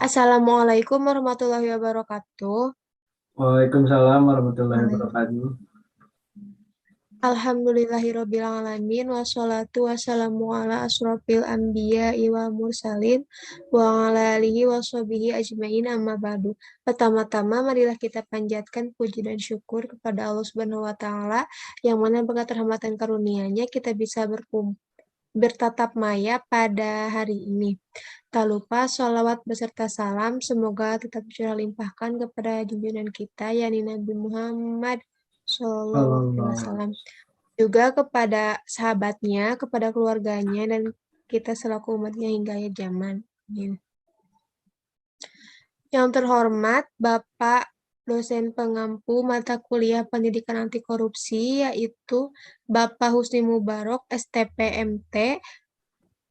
Assalamualaikum warahmatullahi wabarakatuh. Waalaikumsalam warahmatullahi Waalaikumsalam. wabarakatuh. Alhamdulillahirabbil alamin wassalatu wassalamu ala asrofil anbiya'i wal mursalin wa ala alihi washabihi ajmain amma ba'du. Pertama-tama marilah kita panjatkan puji dan syukur kepada Allah Subhanahu wa taala yang mana berkat rahmat dan karunia-Nya kita bisa bertatap maya pada hari ini. Tak lupa sholawat beserta salam semoga tetap curah limpahkan kepada junjungan kita yakni Nabi Muhammad Shallallahu Alaihi Allah. Wasallam. Juga kepada sahabatnya, kepada keluarganya, dan kita selaku umatnya hingga akhir zaman. Amin. Yang terhormat Bapak dosen pengampu mata kuliah pendidikan anti korupsi yaitu Bapak Husni Mubarok STPMT,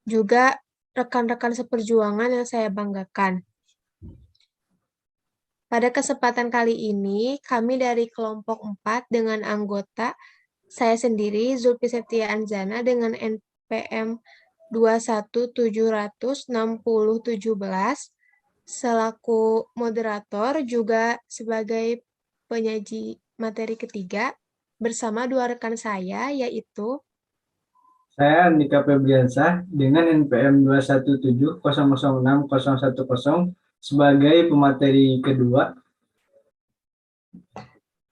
juga rekan-rekan seperjuangan yang saya banggakan. Pada kesempatan kali ini, kami dari kelompok 4 dengan anggota saya sendiri, Zulfi Septia Anzana, dengan NPM 2176017, selaku moderator juga sebagai penyaji materi ketiga, bersama dua rekan saya, yaitu Saya Andika Febriansah dengan NPM 217006010 sebagai pemateri kedua.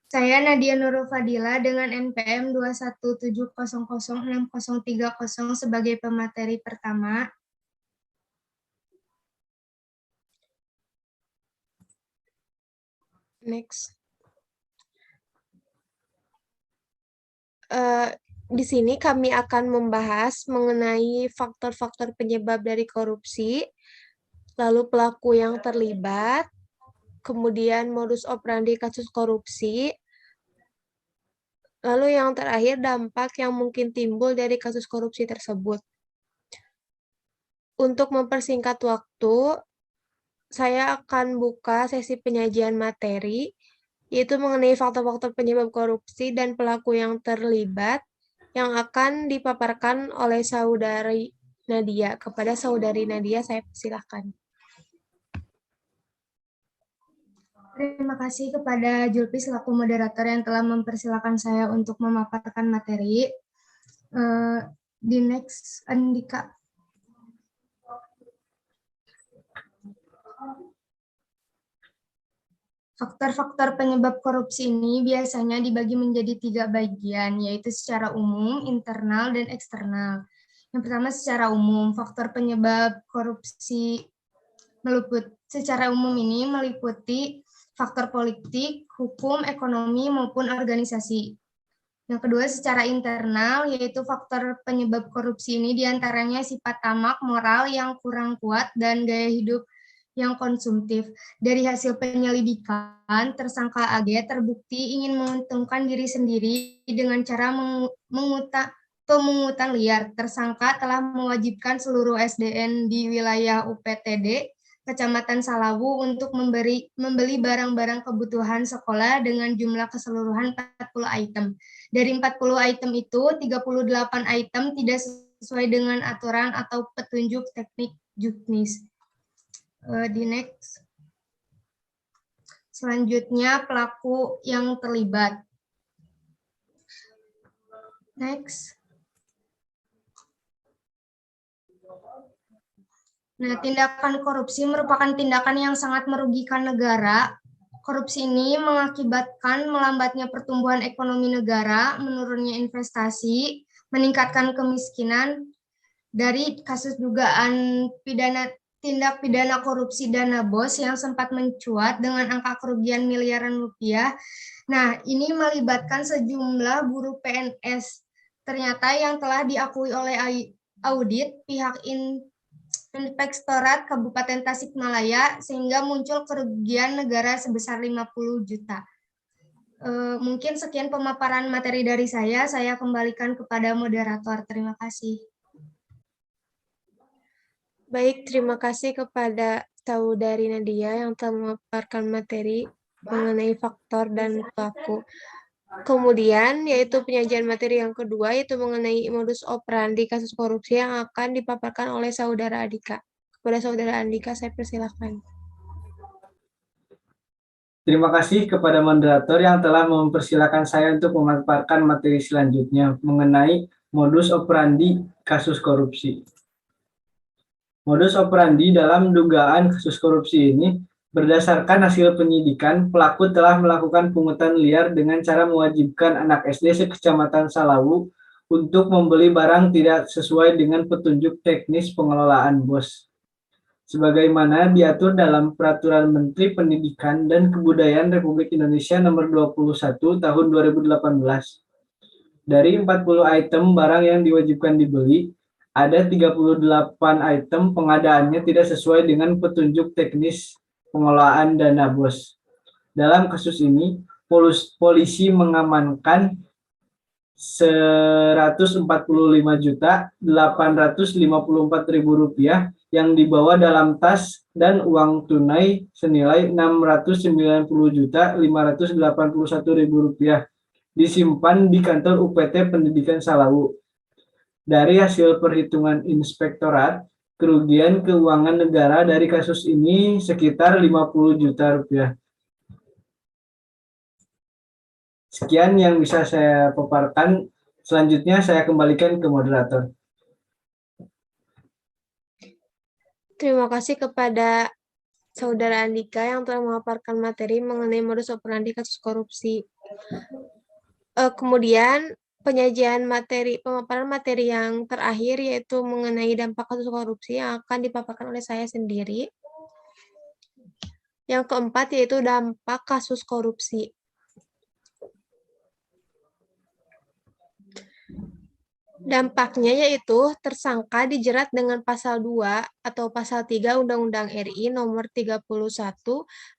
Saya Nadia Nurul Fadila dengan NPM 217006030 sebagai pemateri pertama. Next. Di sini kami akan membahas mengenai faktor-faktor penyebab dari korupsi, lalu pelaku yang terlibat, kemudian modus operandi kasus korupsi, lalu yang terakhir dampak yang mungkin timbul dari kasus korupsi tersebut. Untuk mempersingkat waktu, saya akan buka sesi penyajian materi, yaitu mengenai faktor-faktor penyebab korupsi dan pelaku yang terlibat, yang akan dipaparkan oleh saudari Nadia. Kepada saudari Nadia, saya persilahkan. Terima kasih kepada Julpi selaku moderator yang telah mempersilahkan saya untuk memaparkan materi. Di next, Andika. Faktor-faktor penyebab korupsi ini biasanya dibagi menjadi 3 bagian, yaitu secara umum, internal, dan eksternal. Yang pertama secara umum, faktor penyebab korupsi secara umum ini meliputi faktor politik, hukum, ekonomi, maupun organisasi. Yang kedua secara internal, yaitu faktor penyebab korupsi ini diantaranya sifat tamak, moral yang kurang kuat, dan gaya hidup yang konsumtif. Dari hasil penyelidikan, tersangka AG terbukti ingin menguntungkan diri sendiri dengan cara pemungutan liar. Tersangka telah mewajibkan seluruh SDN di wilayah UPTD Kecamatan Salawu untuk membeli barang-barang kebutuhan sekolah dengan jumlah keseluruhan 40 item. Dari 40 item itu, 38 item tidak sesuai dengan aturan atau petunjuk teknik juknis. Di next. Selanjutnya pelaku yang terlibat. Next. Nah, tindakan korupsi merupakan tindakan yang sangat merugikan negara. Korupsi ini mengakibatkan melambatnya pertumbuhan ekonomi negara, menurunnya investasi, meningkatkan kemiskinan. Dari kasus dugaan tindak pidana korupsi dana BOS yang sempat mencuat dengan angka kerugian miliaran rupiah. Nah, ini melibatkan sejumlah buruh PNS. Ternyata yang telah diakui oleh audit pihak Inspektorat Kabupaten Tasikmalaya sehingga muncul kerugian negara sebesar 50 juta. Mungkin sekian pemaparan materi dari saya kembalikan kepada moderator. Terima kasih. Baik, terima kasih kepada saudari Nadia yang telah memaparkan materi mengenai faktor dan pelaku. Kemudian, yaitu penyajian materi yang kedua, yaitu mengenai modus operandi kasus korupsi yang akan dipaparkan oleh saudara Andika. Kepada saudara Andika, saya persilahkan. Terima kasih kepada moderator yang telah mempersilahkan saya untuk memaparkan materi selanjutnya mengenai modus operandi kasus korupsi. Modus operandi dalam dugaan kasus korupsi ini berdasarkan hasil penyidikan, pelaku telah melakukan pungutan liar dengan cara mewajibkan anak SD sekecamatan Salawu untuk membeli barang tidak sesuai dengan petunjuk teknis pengelolaan BOS. Sebagaimana diatur dalam Peraturan Menteri Pendidikan dan Kebudayaan Republik Indonesia Nomor 21 Tahun 2018. Dari 40 item barang yang diwajibkan dibeli, ada 38 item pengadaannya tidak sesuai dengan petunjuk teknis pengelolaan dana BOS. Dalam kasus ini, polisi mengamankan 145.854.000 rupiah yang dibawa dalam tas dan uang tunai senilai 690.581.000 rupiah disimpan di kantor UPT Pendidikan Salawu. Dari hasil perhitungan inspektorat, kerugian keuangan negara dari kasus ini sekitar 50 juta rupiah. Sekian yang bisa saya paparkan. Selanjutnya saya kembalikan ke moderator. Terima kasih kepada Saudara Andika yang telah memaparkan materi mengenai modus operandi kasus korupsi. Kemudian penyajian pemaparan materi yang terakhir yaitu mengenai dampak kasus korupsi yang akan dipaparkan oleh saya sendiri. Yang keempat yaitu dampak kasus korupsi. Dampaknya yaitu tersangka dijerat dengan pasal 2 atau pasal 3 Undang-Undang RI nomor 31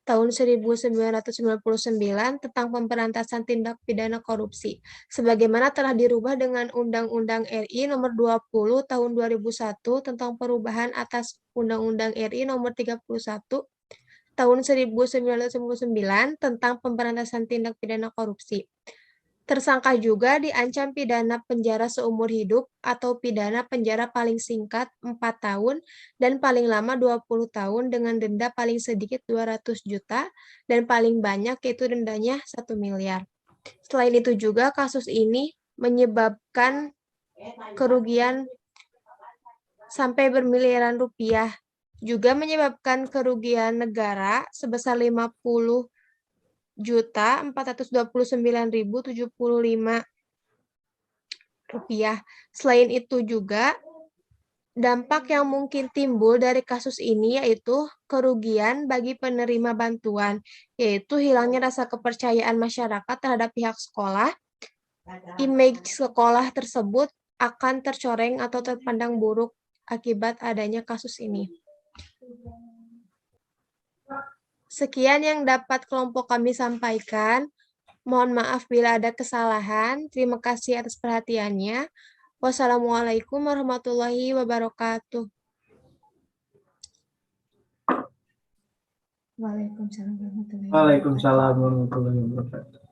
tahun 1999 tentang pemberantasan tindak pidana korupsi, sebagaimana telah dirubah dengan Undang-Undang RI nomor 20 tahun 2001 tentang perubahan atas Undang-Undang RI nomor 31 tahun 1999 tentang pemberantasan tindak pidana korupsi. Tersangka juga diancam pidana penjara seumur hidup atau pidana penjara paling singkat 4 tahun dan paling lama 20 tahun dengan denda paling sedikit 200 juta dan paling banyak yaitu dendanya 1 miliar. Selain itu juga kasus ini menyebabkan kerugian sampai bermiliaran rupiah, juga menyebabkan kerugian negara sebesar 50.429.075 rupiah. Selain itu juga dampak yang mungkin timbul dari kasus ini yaitu kerugian bagi penerima bantuan, yaitu hilangnya rasa kepercayaan masyarakat terhadap pihak sekolah. Image sekolah tersebut akan tercoreng atau terpandang buruk akibat adanya kasus ini. Sekian yang dapat kelompok kami sampaikan. Mohon maaf bila ada kesalahan. Terima kasih atas perhatiannya. Wassalamualaikum warahmatullahi wabarakatuh. Waalaikumsalam warahmatullahi wabarakatuh.